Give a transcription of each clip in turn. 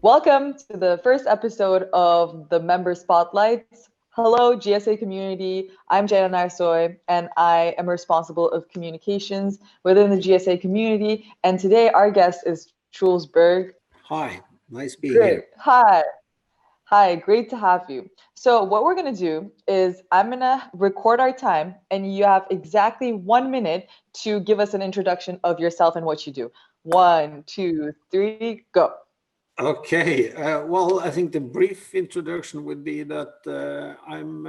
Welcome to the first episode of the Member Spotlights. Hello, GSA community. I'm Jana Narsoy, and I am responsible of communications within the GSA community. And today our guest is Truls Berg. Hi, nice being Great. here. Hi. Hi, great to have you. So what we're going to do is I'm going to record our time, and you have exactly 1 minute to give us an introduction of yourself and what you do. One, two, three, go. Okay, well, I think the brief introduction would be that I'm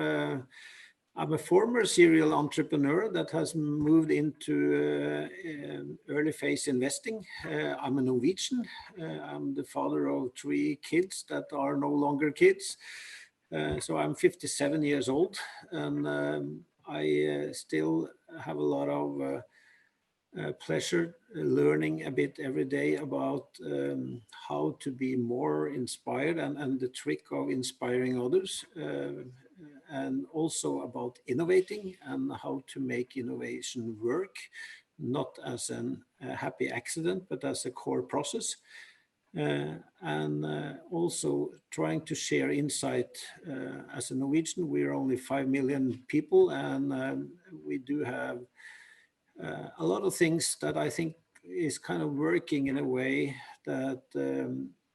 a former serial entrepreneur that has moved into early phase investing. I'm a Norwegian. I'm the father of three kids that are no longer kids. So I'm 57 years old, and I still have a lot of pleasure learning a bit every day about how to be more inspired and the trick of inspiring others, and also about innovating and how to make innovation work, not as a happy accident, but as a core process. And also trying to share insight. As a Norwegian, we're only 5 million people, and we do have a lot of things that I think is kind of working in a way that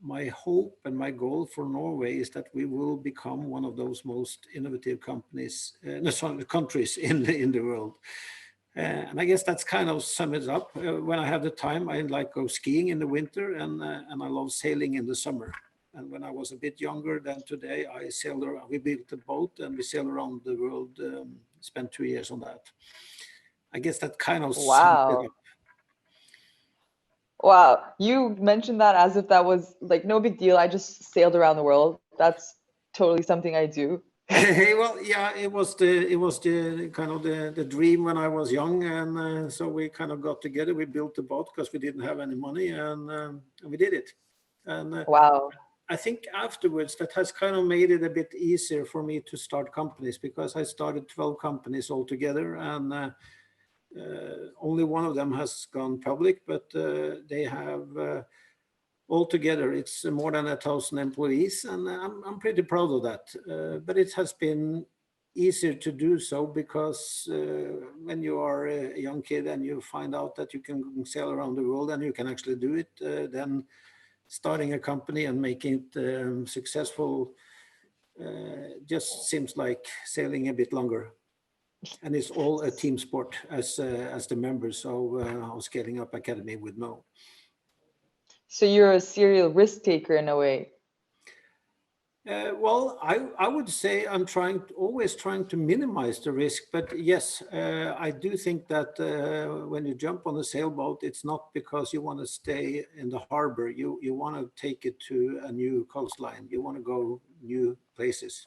my hope and my goal for Norway is that we will become one of those most innovative companies, no, sorry, countries in the world. And I guess that's kind of sum it up. When I have the time, I like go skiing in the winter, and I love sailing in the summer. And when I was a bit younger than today, I sailed around, we built a boat and we sailed around the world, spent 2 years on that. I guess that kind of sums it Wow. up. Wow. You mentioned that as if that was like no big deal. I just sailed around the world. That's totally something I do. Well, yeah, it was the kind of the dream when I was young, and so we kind of got together. We built the boat because we didn't have any money, and we did it. And Wow. I think afterwards that has kind of made it a bit easier for me to start companies because I started 12 companies altogether, and only one of them has gone public, but they have altogether it's more than 1,000 employees, and I'm pretty proud of that. But it has been easier to do so because when you are a young kid and you find out that you can sail around the world and you can actually do it, then starting a company and making it successful just seems like sailing a bit longer. And it's all a team sport, as the members of Scaling Up Academy would know. So you're a serial risk taker in a way. Well, I would say I'm always trying to minimize the risk, but yes, I do think that when you jump on a sailboat, it's not because you want to stay in the harbor. You want to take it to a new coastline. You want to go new places.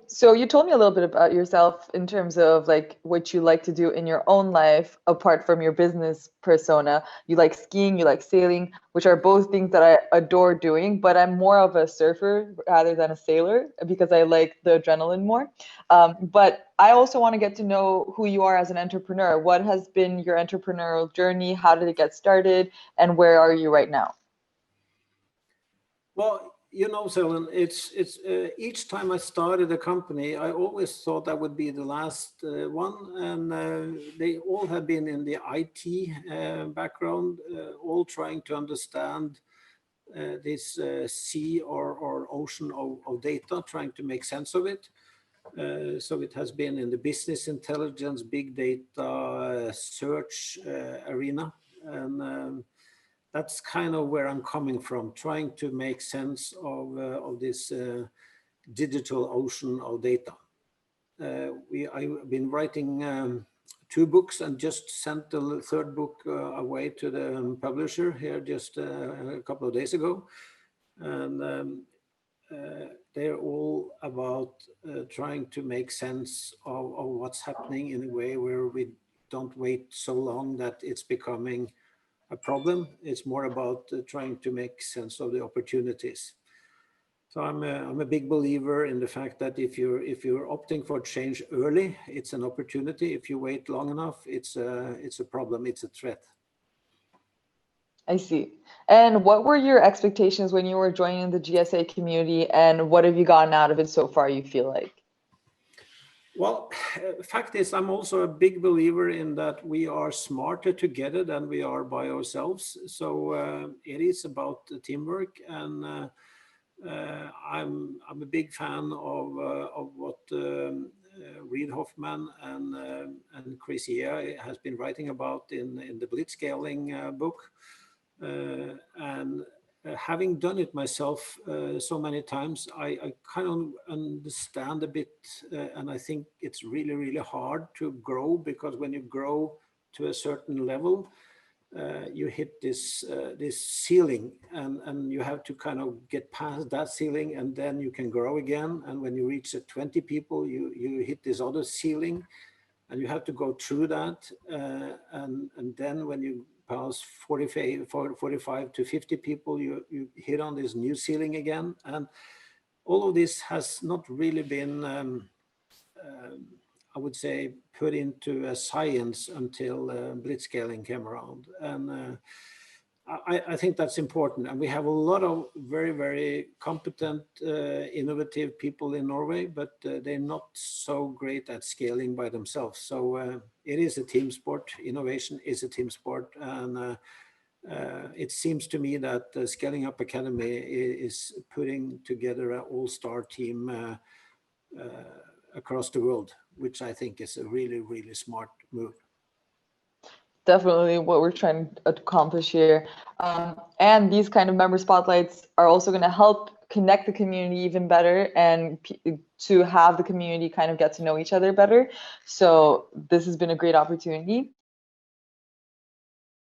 So you told me a little bit about yourself in terms of like what you like to do in your own life apart from your business persona. You like skiing, you like sailing, which are both things that I adore doing, but I'm more of a surfer rather than a sailor because I like the adrenaline more. But I also want to get to know who you are as an entrepreneur. What has been your entrepreneurial journey? How did it get started? And where are you right now? Well, Selin, it's each time I started a company, I always thought that would be the last one, and they all have been in the IT background, all trying to understand this sea or ocean of data, trying to make sense of it. So it has been in the business intelligence, big data, search arena, and that's kind of where I'm coming from, trying to make sense of this digital ocean of data. I've been writing two books and just sent the third book away to the publisher here just a couple of days ago. And they're all about trying to make sense of what's happening in a way where we don't wait so long that it's becoming a problem. It's more about trying to make sense of the opportunities. So I'm a big believer in the fact that if you're opting for change early, it's an opportunity. If you wait long enough, it's a problem. It's a threat. I see. And what were your expectations when you were joining the GSA community, and what have you gotten out of it so far, you feel like? Well, fact is, I'm also a big believer in that we are smarter together than we are by ourselves. So it is about the teamwork, and I'm a big fan of what Reid Hoffman and Chris Yeh has been writing about in the Blitzscaling book. And having done it myself so many times, I kind of understand a bit, and I think it's really, really hard to grow, because when you grow to a certain level, you hit this ceiling, and you have to kind of get past that ceiling, and then you can grow again. And when you reach 20 people, you hit this other ceiling, and you have to go through that. And then when you pass 45 to 50 people, you hit on this new ceiling again. And all of this has not really been, I would say, put into a science until Blitzscaling came around. And I think that's important. And we have a lot of very, very competent, innovative people in Norway, but they're not so great at scaling by themselves. So it is a team sport. Innovation is a team sport. And it seems to me that Scaling Up Academy is putting together an all-star team across the world, which I think is a really, really smart move. Definitely what we're trying to accomplish here. And these kind of member spotlights are also going to help connect the community even better, and to have the community kind of get to know each other better. So this has been a great opportunity.